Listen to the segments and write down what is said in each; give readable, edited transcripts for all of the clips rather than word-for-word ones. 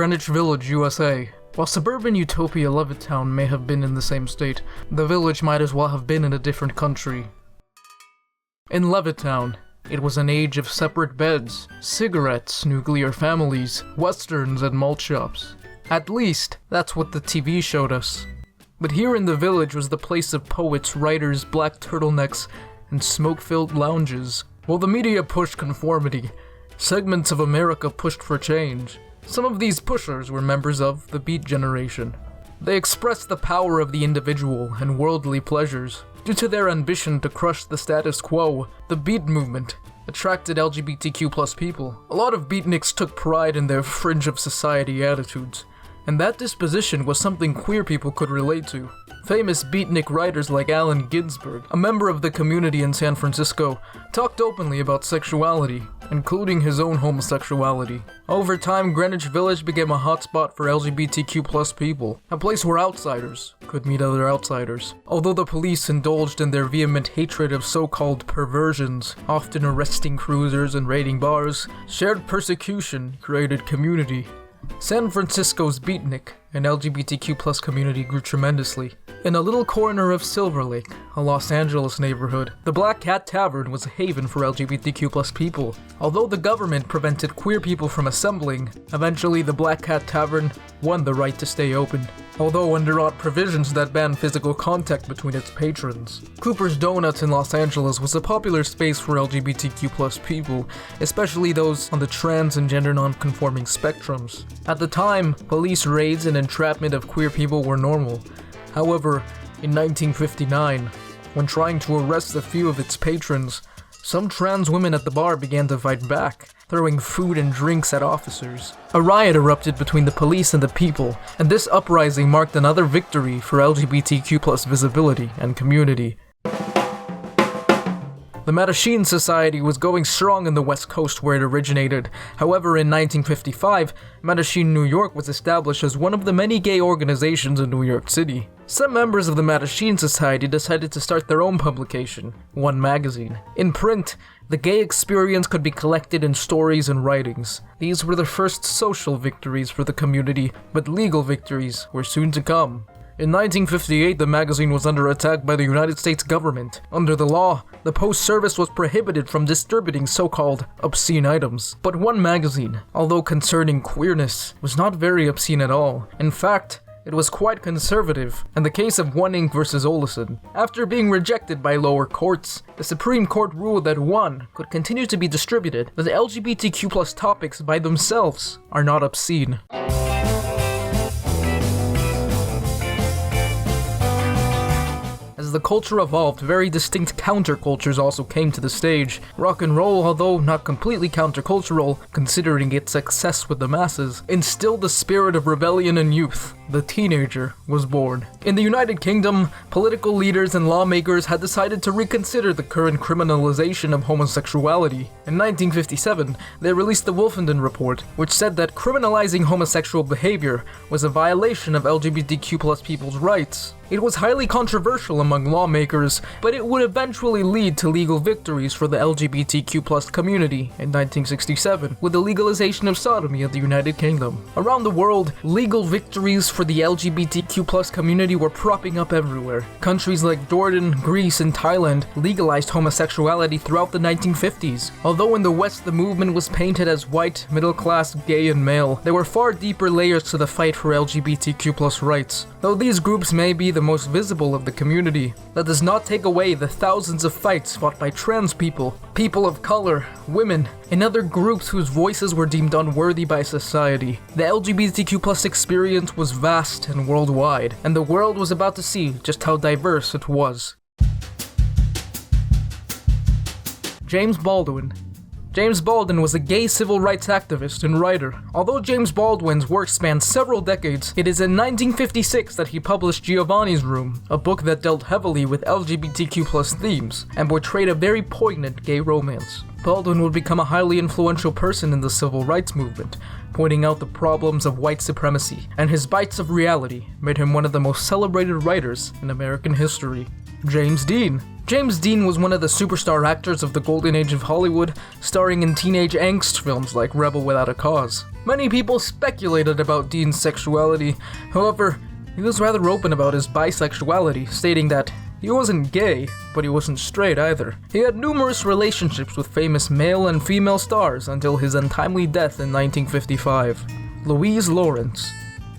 Greenwich Village, USA. While suburban utopia Levittown may have been in the same state, the village might as well have been in a different country. In Levittown, it was an age of separate beds, cigarettes, nuclear families, westerns, and malt shops. At least, that's what the TV showed us. But here in the village was the place of poets, writers, black turtlenecks, and smoke-filled lounges. While the media pushed conformity, segments of America pushed for change. Some of these pushers were members of the Beat Generation. They expressed the power of the individual and worldly pleasures. Due to their ambition to crush the status quo, the Beat movement attracted LGBTQ+ people. A lot of beatniks took pride in their fringe of society attitudes, and that disposition was something queer people could relate to. Famous beatnik writers like Allen Ginsberg, a member of the community in San Francisco, talked openly about sexuality, including his own homosexuality. Over time, Greenwich Village became a hotspot for LGBTQ+ people, a place where outsiders could meet other outsiders. Although the police indulged in their vehement hatred of so-called perversions, often arresting cruisers and raiding bars, shared persecution created community. San Francisco's beatnik and LGBTQ+ community grew tremendously. In a little corner of Silver Lake, a Los Angeles neighborhood, the Black Cat Tavern was a haven for LGBTQ+ people. Although the government prevented queer people from assembling, eventually the Black Cat Tavern won the right to stay open, although under odd provisions that banned physical contact between its patrons. Cooper's Donuts in Los Angeles was a popular space for LGBTQ+ people, especially those on the trans and gender non-conforming spectrums. At the time, police raids and entrapment of queer people were normal. However, in 1959, when trying to arrest a few of its patrons, some trans women at the bar began to fight back, throwing food and drinks at officers. A riot erupted between the police and the people, and this uprising marked another victory for LGBTQ+ visibility and community. The Mattachine Society was going strong in the West Coast where it originated. However, in 1955, Mattachine, New York was established as one of the many gay organizations in New York City. Some members of the Mattachine Society decided to start their own publication, One Magazine. In print, the gay experience could be collected in stories and writings. These were the first social victories for the community, but legal victories were soon to come. In 1958, the magazine was under attack by the United States government. Under the law, the Post Service was prohibited from distributing so-called obscene items. But One Magazine, although concerning queerness, was not very obscene at all. In fact, it was quite conservative, in the case of One Inc. vs. Olison. After being rejected by lower courts, the Supreme Court ruled that One could continue to be distributed, but the LGBTQ+ topics by themselves are not obscene. As the culture evolved, very distinct countercultures also came to the stage. Rock and roll, although not completely countercultural, considering its success with the masses, instilled the spirit of rebellion in youth. The teenager was born. In the United Kingdom, political leaders and lawmakers had decided to reconsider the current criminalization of homosexuality. In 1957, they released the Wolfenden Report, which said that criminalizing homosexual behavior was a violation of LGBTQ+ people's rights. It was highly controversial among lawmakers, but it would eventually lead to legal victories for the LGBTQ+ community in 1967, with the legalization of sodomy in the United Kingdom. Around the world, legal victories for the LGBTQ+ community were propping up everywhere. Countries like Jordan, Greece, and Thailand legalized homosexuality throughout the 1950s. Although in the West the movement was painted as white, middle-class, gay, and male, there were far deeper layers to the fight for LGBTQ+ rights. Though these groups may be the most visible of the community, that does not take away the thousands of fights fought by trans people, people of color, women, and other groups whose voices were deemed unworthy by society. The LGBTQ+ experience was vast and worldwide, and the world was about to see just how diverse it was. James Baldwin. James Baldwin was a gay civil rights activist and writer. Although James Baldwin's work spanned several decades, it is in 1956 that he published Giovanni's Room, a book that dealt heavily with LGBTQ+ themes and portrayed a very poignant gay romance. Baldwin would become a highly influential person in the civil rights movement, pointing out the problems of white supremacy, and his Bites of Reality made him one of the most celebrated writers in American history. James Dean. James Dean was one of the superstar actors of the golden age of Hollywood, starring in teenage angst films like Rebel Without a Cause. Many people speculated about Dean's sexuality, however, he was rather open about his bisexuality, stating that he wasn't gay, but he wasn't straight either. He had numerous relationships with famous male and female stars until his untimely death in 1955. Louise Lawrence.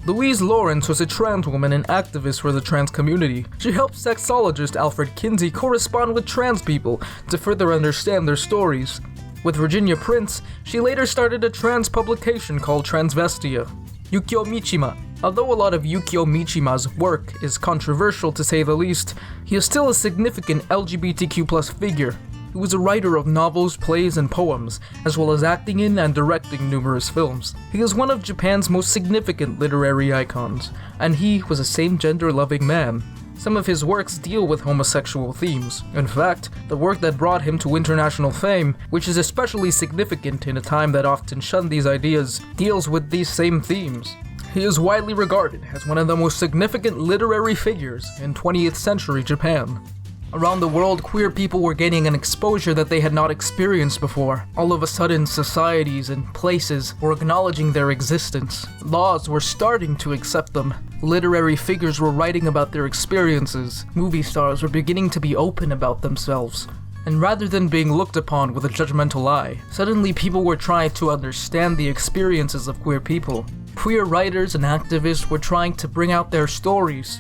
Louise Lawrence was a trans woman and activist for the trans community. She helped sexologist Alfred Kinsey correspond with trans people to further understand their stories. With Virginia Prince, she later started a trans publication called Transvestia. Yukio Mishima. Although a lot of Yukio Mishima's work is controversial to say the least, he is still a significant LGBTQ+ figure. He was a writer of novels, plays, and poems, as well as acting in and directing numerous films. He is one of Japan's most significant literary icons, and he was a same-gender loving man. Some of his works deal with homosexual themes. In fact, the work that brought him to international fame, which is especially significant in a time that often shunned these ideas, deals with these same themes. He is widely regarded as one of the most significant literary figures in 20th century Japan. Around the world, queer people were gaining an exposure that they had not experienced before. All of a sudden, societies and places were acknowledging their existence. Laws were starting to accept them. Literary figures were writing about their experiences. Movie stars were beginning to be open about themselves. And rather than being looked upon with a judgmental eye, suddenly people were trying to understand the experiences of queer people. Queer writers and activists were trying to bring out their stories,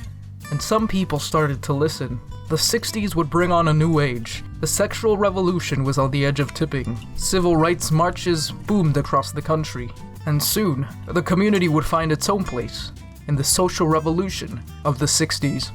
and some people started to listen. The 60s would bring on a new age. The sexual revolution was on the edge of tipping. Civil rights marches boomed across the country. And soon, the community would find its own place in the social revolution of the 60s.